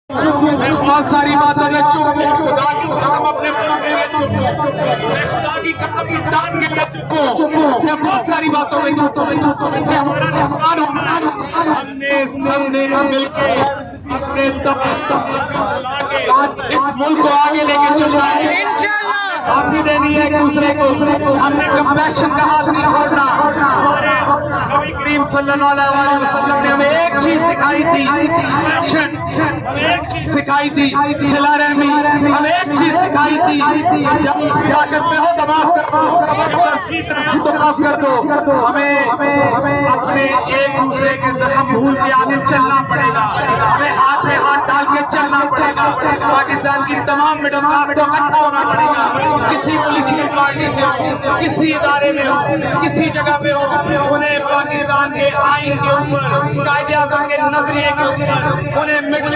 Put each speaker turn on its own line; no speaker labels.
بہت ساری باتوں میں چپ ہوں، خدا کی قسم اپنے خدا کی قسم کی دان کے لیے چپ ہوں، میں بہت ساری باتوں میں چپ ہوں، اسے ہمارا نقصان ہونا ہے۔ ہم نے سب نے مل کے اپنے اس ملک کو آگے لے کے چلنا ہے، معافی دینی ہے ایک دوسرے کو، ہم نے کمپیشن کا ہاتھ نہیں چھوڑنا۔ نبی کریم صلی اللہ علیہ وسلم نے ہمیں ایک چیز سکھائی تھی، سکھائی تھی صلہ رحمی، ہمیں ایک چیز سکھائی تھی، جب طاقت میں ہو تو معاف کر دو، ہمیں اپنے ایک دوسرے کے زخم بھول کے آگے چلنا پڑے گا، ہمیں ہاتھ میں ہاتھ ڈال کے چلنا پڑے گا، پاکستان کی تمام مڈل کلاس کو اکٹھا ہونا پڑے گا، کسی پولیٹیکل پارٹی سے ہو، کسی ادارے میں ہو، کسی جگہ پہ ہو، انہیں پاکستان کے آئین کے اوپر، قائد اعظم کے نظریے کے اوپر انہیں مڈل